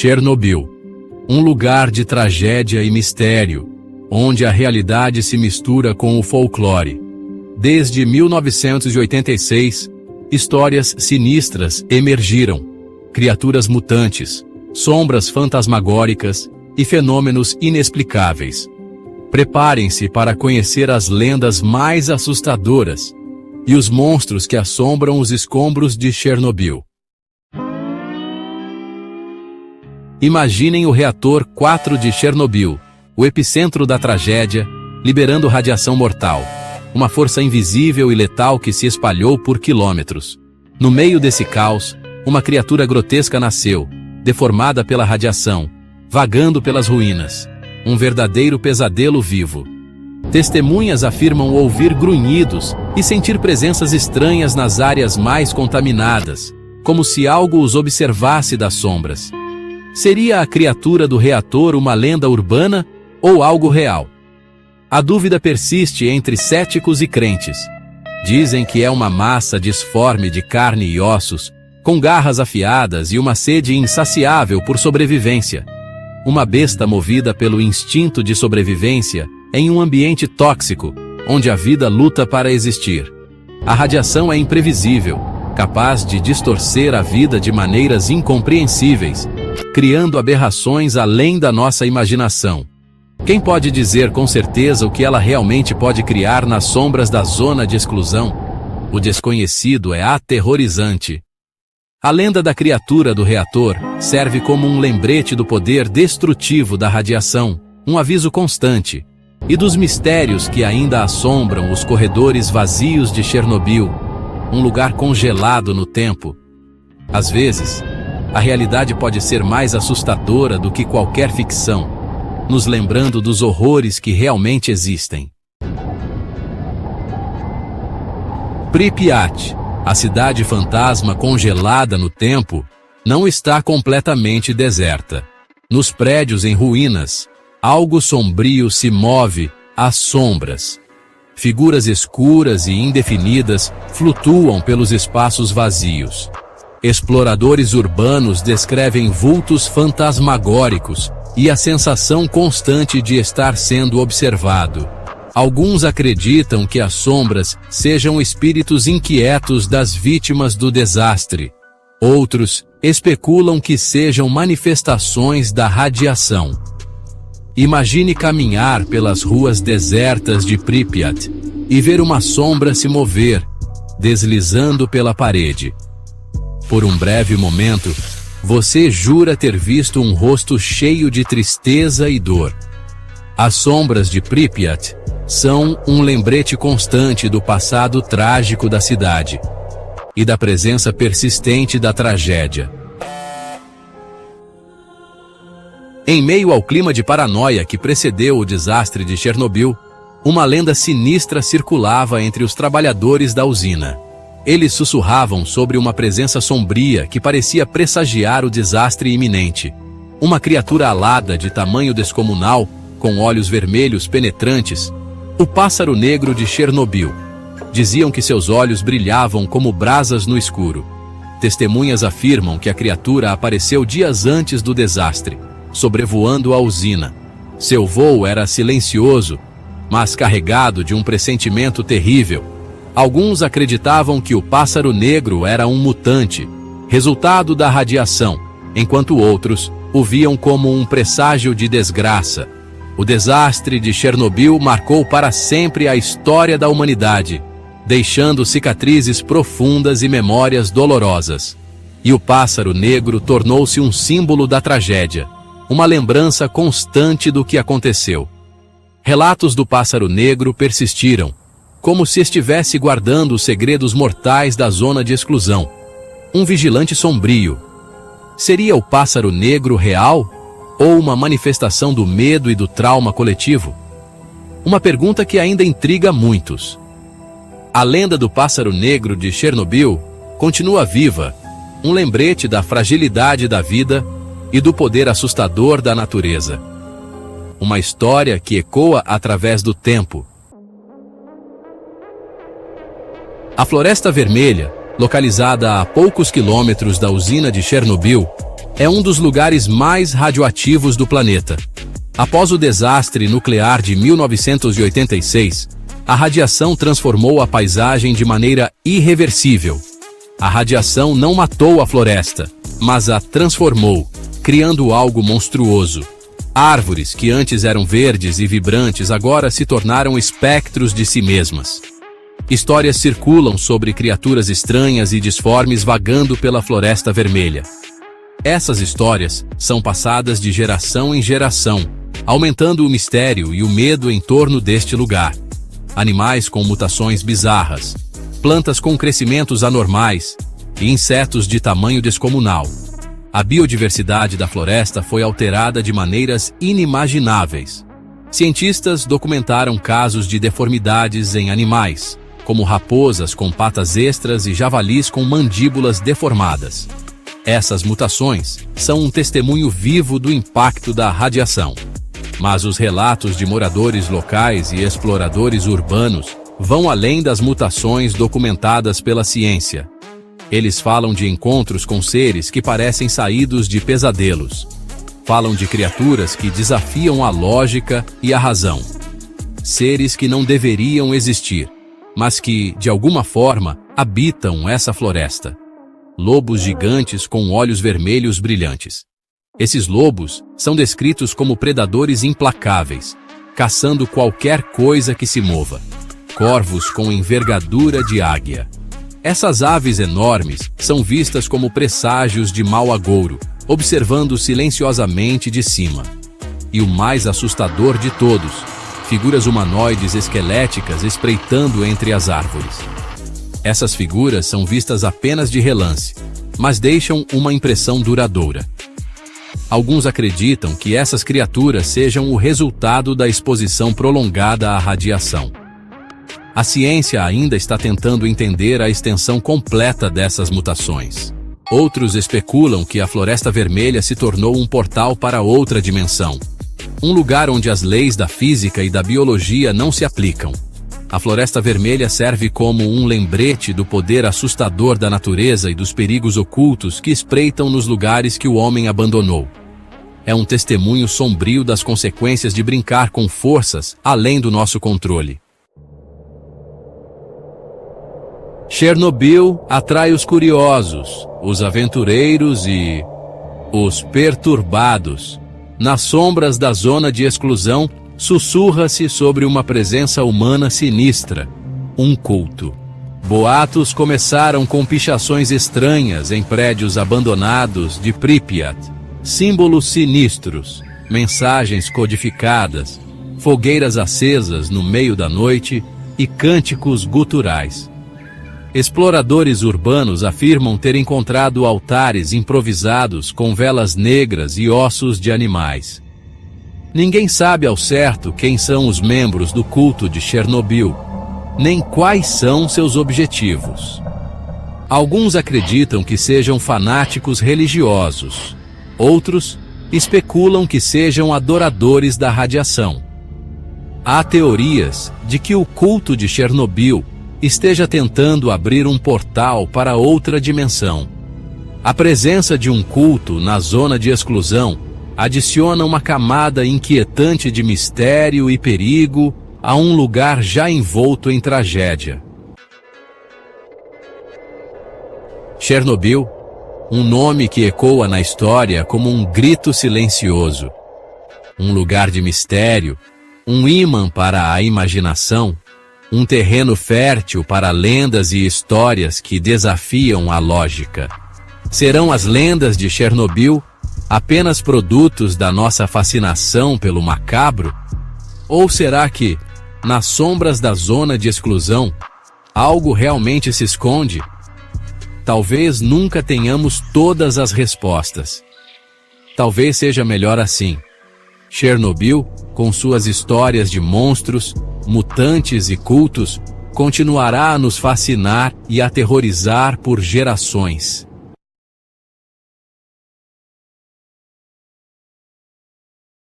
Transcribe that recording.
Chernobyl, um lugar de tragédia e mistério, onde a realidade se mistura com o folclore. Desde 1986, histórias sinistras emergiram, criaturas mutantes, sombras fantasmagóricas e fenômenos inexplicáveis. Preparem-se para conhecer as lendas mais assustadoras e os monstros que assombram os escombros de Chernobyl. Imaginem o reator 4 de Chernobyl, o epicentro da tragédia, liberando radiação mortal, uma força invisível e letal que se espalhou por quilômetros. No meio desse caos, uma criatura grotesca nasceu, deformada pela radiação, vagando pelas ruínas, um verdadeiro pesadelo vivo. Testemunhas afirmam ouvir grunhidos e sentir presenças estranhas nas áreas mais contaminadas, como se algo os observasse das sombras. Seria a criatura do reator uma lenda urbana ou algo real? A dúvida persiste entre céticos e crentes. Dizem que é uma massa disforme de carne e ossos, com garras afiadas e uma sede insaciável por sobrevivência. Uma besta movida pelo instinto de sobrevivência em um ambiente tóxico, onde a vida luta para existir. A radiação é imprevisível, capaz de distorcer a vida de maneiras incompreensíveis, criando aberrações além da nossa imaginação. Quem pode dizer com certeza o que ela realmente pode criar nas sombras da zona de exclusão? O desconhecido é aterrorizante. A lenda da criatura do reator serve como um lembrete do poder destrutivo da radiação, um aviso constante, e dos mistérios que ainda assombram os corredores vazios de Chernobyl, um lugar congelado no tempo. Às vezes, a realidade pode ser mais assustadora do que qualquer ficção, nos lembrando dos horrores que realmente existem. Pripyat, a cidade fantasma congelada no tempo, não está completamente deserta. Nos prédios em ruínas, algo sombrio se move às sombras. Figuras escuras e indefinidas flutuam pelos espaços vazios. Exploradores urbanos descrevem vultos fantasmagóricos e a sensação constante de estar sendo observado. Alguns acreditam que as sombras sejam espíritos inquietos das vítimas do desastre. Outros especulam que sejam manifestações da radiação. Imagine caminhar pelas ruas desertas de Pripyat e ver uma sombra se mover, deslizando pela parede. Por um breve momento, você jura ter visto um rosto cheio de tristeza e dor. As sombras de Pripyat são um lembrete constante do passado trágico da cidade e da presença persistente da tragédia. Em meio ao clima de paranoia que precedeu o desastre de Chernobyl, uma lenda sinistra circulava entre os trabalhadores da usina. Eles sussurravam sobre uma presença sombria que parecia pressagiar o desastre iminente. Uma criatura alada de tamanho descomunal, com olhos vermelhos penetrantes, o pássaro negro de Chernobyl. Diziam que seus olhos brilhavam como brasas no escuro. Testemunhas afirmam que a criatura apareceu dias antes do desastre, sobrevoando a usina. Seu voo era silencioso, mas carregado de um pressentimento terrível. Alguns acreditavam que o pássaro negro era um mutante, resultado da radiação, enquanto outros o viam como um presságio de desgraça. O desastre de Chernobyl marcou para sempre a história da humanidade, deixando cicatrizes profundas e memórias dolorosas. E o pássaro negro tornou-se um símbolo da tragédia, uma lembrança constante do que aconteceu. Relatos do pássaro negro persistiram, como se estivesse guardando os segredos mortais da zona de exclusão. Um vigilante sombrio. Seria o pássaro negro real ou uma manifestação do medo e do trauma coletivo? Uma pergunta que ainda intriga muitos. A lenda do pássaro negro de Chernobyl continua viva, um lembrete da fragilidade da vida e do poder assustador da natureza. Uma história que ecoa através do tempo. A Floresta Vermelha, localizada a poucos quilômetros da usina de Chernobyl, é um dos lugares mais radioativos do planeta. Após o desastre nuclear de 1986, a radiação transformou a paisagem de maneira irreversível. A radiação não matou a floresta, mas a transformou, criando algo monstruoso. Árvores que antes eram verdes e vibrantes agora se tornaram espectros de si mesmas. Histórias circulam sobre criaturas estranhas e disformes vagando pela Floresta Vermelha. Essas histórias são passadas de geração em geração, aumentando o mistério e o medo em torno deste lugar. Animais com mutações bizarras, plantas com crescimentos anormais e insetos de tamanho descomunal. A biodiversidade da floresta foi alterada de maneiras inimagináveis. Cientistas documentaram casos de deformidades em animais, como raposas com patas extras e javalis com mandíbulas deformadas. Essas mutações são um testemunho vivo do impacto da radiação. Mas os relatos de moradores locais e exploradores urbanos vão além das mutações documentadas pela ciência. Eles falam de encontros com seres que parecem saídos de pesadelos. Falam de criaturas que desafiam a lógica e a razão. Seres que não deveriam existir, mas que, de alguma forma, habitam essa floresta. Lobos gigantes com olhos vermelhos brilhantes. Esses lobos são descritos como predadores implacáveis, caçando qualquer coisa que se mova. Corvos com envergadura de águia. Essas aves enormes são vistas como presságios de mau agouro, observando silenciosamente de cima. E o mais assustador de todos, figuras humanoides esqueléticas espreitando entre as árvores. Essas figuras são vistas apenas de relance, mas deixam uma impressão duradoura. Alguns acreditam que essas criaturas sejam o resultado da exposição prolongada à radiação. A ciência ainda está tentando entender a extensão completa dessas mutações. Outros especulam que a Floresta Vermelha se tornou um portal para outra dimensão. Um lugar onde as leis da física e da biologia não se aplicam. A Floresta Vermelha serve como um lembrete do poder assustador da natureza e dos perigos ocultos que espreitam nos lugares que o homem abandonou. É um testemunho sombrio das consequências de brincar com forças além do nosso controle. Chernobyl atrai os curiosos, os aventureiros e os perturbados. Nas sombras da zona de exclusão, sussurra-se sobre uma presença humana sinistra, um culto. Boatos começaram com pichações estranhas em prédios abandonados de Pripyat, símbolos sinistros, mensagens codificadas, fogueiras acesas no meio da noite e cânticos guturais. Exploradores urbanos afirmam ter encontrado altares improvisados com velas negras e ossos de animais. Ninguém sabe ao certo quem são os membros do culto de Chernobyl, nem quais são seus objetivos. Alguns acreditam que sejam fanáticos religiosos, outros especulam que sejam adoradores da radiação. Há teorias de que o culto de Chernobyl esteja tentando abrir um portal para outra dimensão. A presença de um culto na zona de exclusão adiciona uma camada inquietante de mistério e perigo a um lugar já envolto em tragédia. Chernobyl, um nome que ecoa na história como um grito silencioso. Um lugar de mistério, um ímã para a imaginação, um terreno fértil para lendas e histórias que desafiam a lógica. Serão as lendas de Chernobyl apenas produtos da nossa fascinação pelo macabro? Ou será que, nas sombras da zona de exclusão, algo realmente se esconde? Talvez nunca tenhamos todas as respostas. Talvez seja melhor assim. Chernobyl, com suas histórias de monstros, mutantes e cultos, continuará a nos fascinar e aterrorizar por gerações.